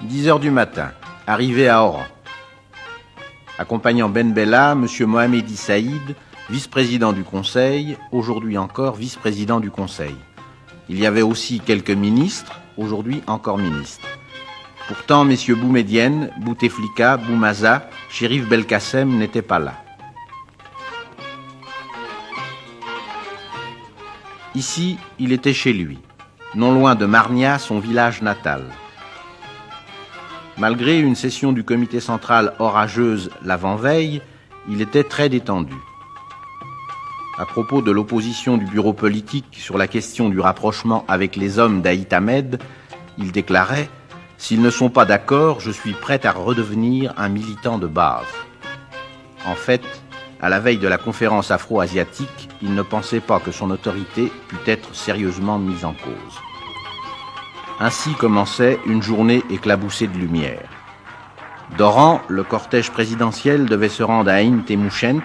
10 heures du matin, arrivé à Oran. Accompagnant Ben Bella, M. Mohamedi Saïd, vice-président du Conseil, aujourd'hui encore vice-président du Conseil. Il y avait aussi quelques ministres, aujourd'hui encore ministres. Pourtant, messieurs Boumedienne, Bouteflika, Boumaza, Chérif Belkacem n'étaient pas là. Ici, il était chez lui, non loin de Marnia, son village natal. Malgré une session du comité central orageuse l'avant-veille, il était très détendu. À propos de l'opposition du bureau politique sur la question du rapprochement avec les hommes d'Aït Ahmed, il déclarait « S'ils ne sont pas d'accord, je suis prêt à redevenir un militant de base ». En fait, à la veille de la conférence afro-asiatique, il ne pensait pas que son autorité pût être sérieusement mise en cause. Ainsi commençait une journée éclaboussée de lumière. D'Oran, le cortège présidentiel devait se rendre à Ain Temouchent,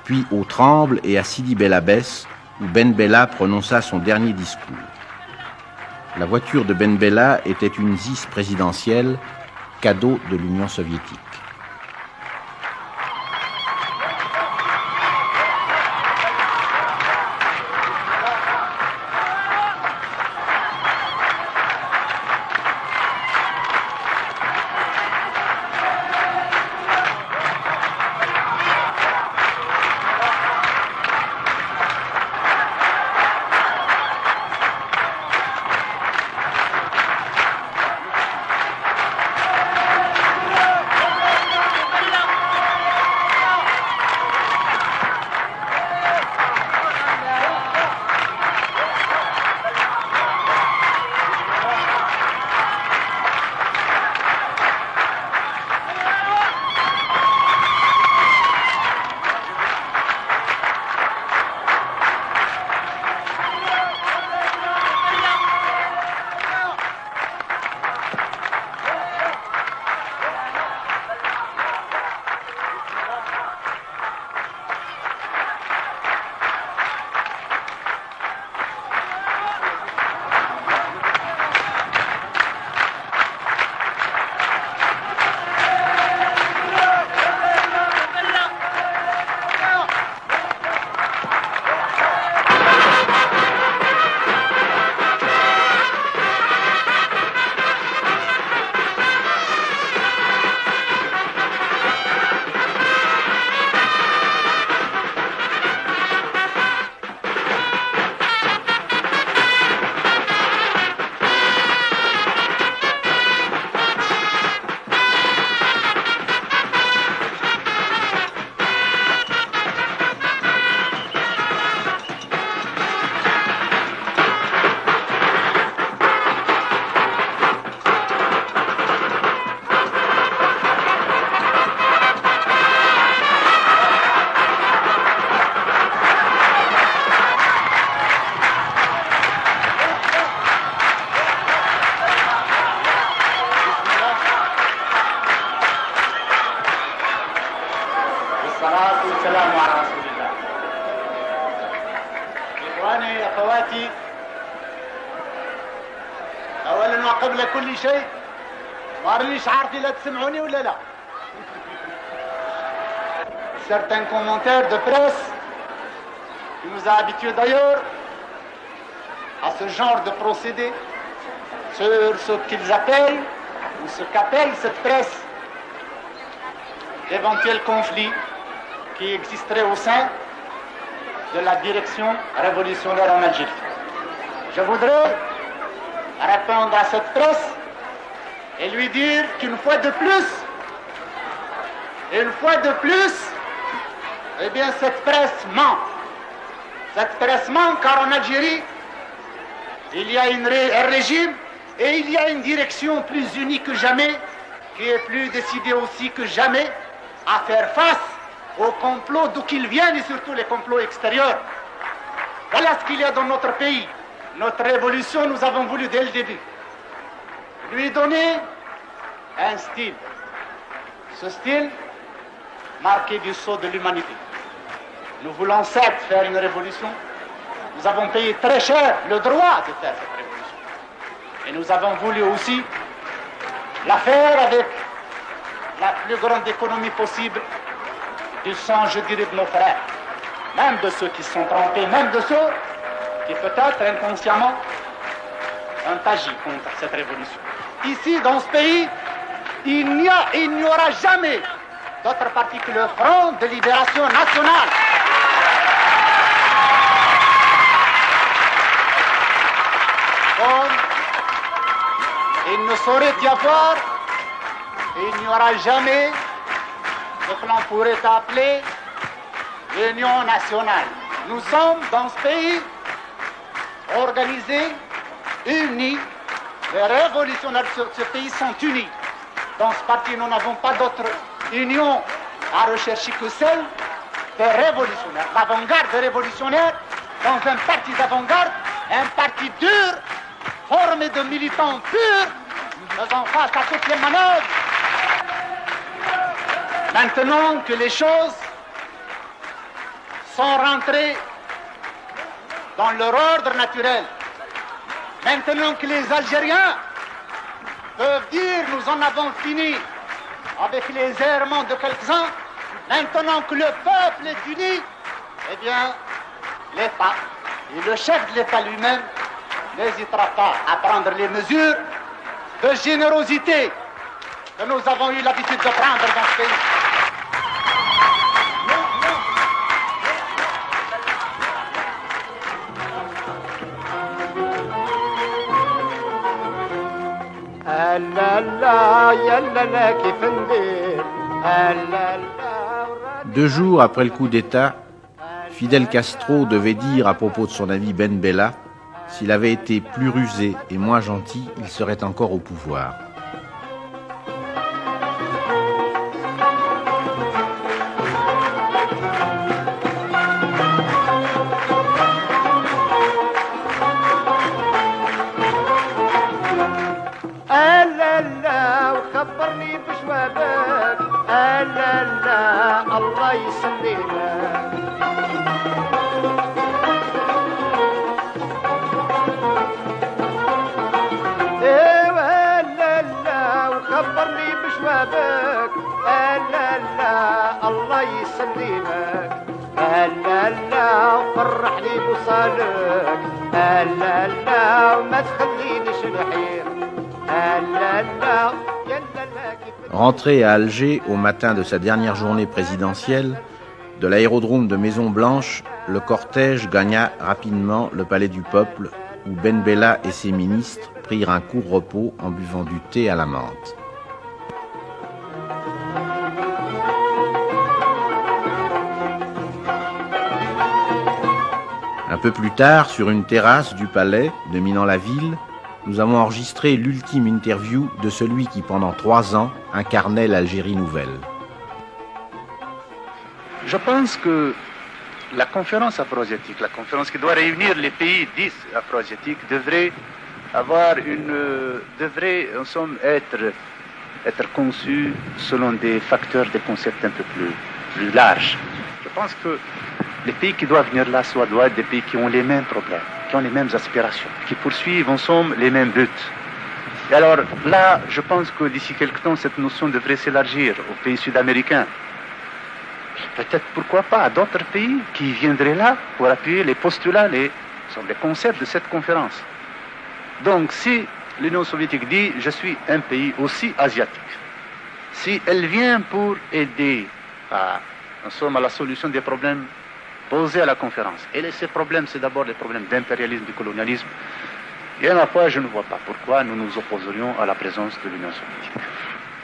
puis au Tremble et à Sidi Bel Abbès, où Ben Bella prononça son dernier discours. La voiture de Ben Bella était une ZIS présidentielle, cadeau de l'Union soviétique. قبل كل شيء ما رانيش عارف لا تسمعوني ولا لا. Certains commentaires de presse qui nous a habitués d'ailleurs à ce genre de procédé sur ce qu'ils appellent ou ce qu'appelle cette presse d'éventuels conflits qui existeraient au sein de la direction révolutionnaire en Algérie. Je voudrais répondre à cette presse et lui dire qu'une fois de plus, eh bien cette presse ment. Cette presse ment car en Algérie, il y a un régime et il y a une direction plus unie que jamais, qui est plus décidée aussi que jamais à faire face aux complots d'où qu'ils viennent et surtout les complots extérieurs. Voilà ce qu'il y a dans notre pays. Notre révolution, nous avons voulu dès le début lui donner un style. Ce style marqué du sceau de l'humanité. Nous voulons certes faire une révolution. Nous avons payé très cher le droit de faire cette révolution. Et nous avons voulu aussi la faire avec la plus grande économie possible du sang, je dirais, de nos frères, même de ceux qui se sont trompés, même de ceux qui peut-être inconsciemment ont agi contre cette révolution. Ici, dans ce pays, il n'y aura jamais d'autre parti que le Front de Libération Nationale. Comme il ne saurait y avoir, il n'y aura jamais ce que l'on pourrait appeler l'Union nationale. Nous sommes dans ce pays organisés, unis. Les révolutionnaires de ce pays sont unis. Dans ce parti, nous n'avons pas d'autre union à rechercher que celle des révolutionnaires. L'avant-garde des révolutionnaires, dans un parti d'avant-garde, un parti dur, formé de militants purs, faisant face à toutes les manœuvres. Maintenant que les choses sont rentrées dans leur ordre naturel, maintenant que les Algériens peuvent dire nous en avons fini avec les errements de quelques-uns, maintenant que le peuple est uni, eh bien, l'État et le chef de l'État lui-même n'hésitera pas à prendre les mesures de générosité que nous avons eu l'habitude de prendre dans ce pays. Deux jours après le coup d'État, Fidel Castro devait dire à propos de son ami Ben Bella, s'il avait été plus rusé et moins gentil, il serait encore au pouvoir. خبرني بشبابك لا الله يسلمك ايوا لا وخبرني بشبابك لا الله يسلمك لا فرحني بوصالك لا وما تخلينيش نحير لا. Rentré à Alger au matin de sa dernière journée présidentielle, de l'aérodrome de Maison-Blanche, le cortège gagna rapidement le palais du peuple où Ben Bella et ses ministres prirent un court repos en buvant du thé à la menthe. Un peu plus tard, sur une terrasse du palais dominant la ville, nous avons enregistré l'ultime interview de celui qui, pendant 3 ans, incarnait l'Algérie nouvelle. Je pense que la conférence afro-asiatique, la conférence qui doit réunir les pays 10 afro-asiatiques, devrait en somme, être conçue selon des facteurs, des concepts un peu plus larges. Je pense que les pays qui doivent venir là doivent être des pays qui ont les mêmes problèmes, qui ont les mêmes aspirations, qui poursuivent en somme les mêmes buts. Et alors là, je pense que d'ici quelque temps, cette notion devrait s'élargir aux pays sud-américains. Peut-être, pourquoi pas, à d'autres pays qui viendraient là pour appuyer les postulats, les concepts de cette conférence. Donc, si l'Union soviétique dit « je suis un pays aussi asiatique », si elle vient pour aider à la solution des problèmes posés à la conférence, et ces problèmes, c'est d'abord les problèmes d'impérialisme, du colonialisme, et à la fois, je ne vois pas pourquoi nous nous opposerions à la présence de l'Union soviétique.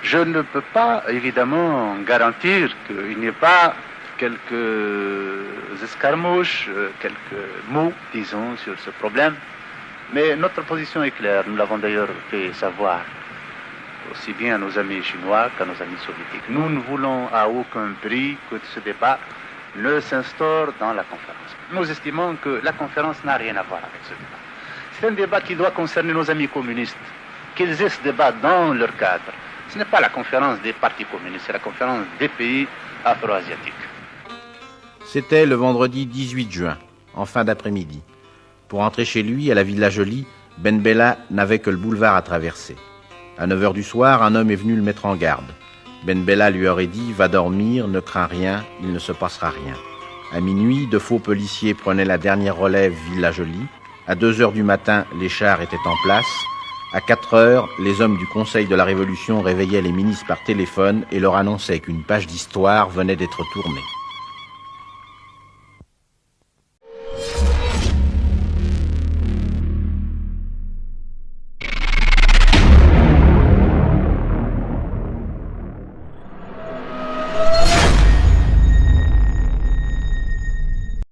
Je ne peux pas, évidemment, garantir qu'il n'y ait pas quelques escarmouches, quelques mots, disons, sur ce problème, mais notre position est claire. Nous l'avons d'ailleurs fait savoir aussi bien à nos amis chinois qu'à nos amis soviétiques. Nous ne voulons à aucun prix que ce débat ne s'instaure dans la conférence. Nous estimons que la conférence n'a rien à voir avec ce débat. C'est un débat qui doit concerner nos amis communistes, qu'ils aient ce débat dans leur cadre. Ce n'est pas la conférence des partis communistes, c'est la conférence des pays afro-asiatiques. C'était le vendredi 18 juin, en fin d'après-midi. Pour entrer chez lui, à la Villa Jolie, Ben Bella n'avait que le boulevard à traverser. À 9 heures du soir, un homme est venu le mettre en garde. Ben Bella lui aurait dit « Va dormir, ne crains rien, il ne se passera rien ». À minuit, de faux policiers prenaient la dernière relève Villa Jolie. À 2 heures du matin, les chars étaient en place. À 4 heures, les hommes du Conseil de la Révolution réveillaient les ministres par téléphone et leur annonçaient qu'une page d'histoire venait d'être tournée.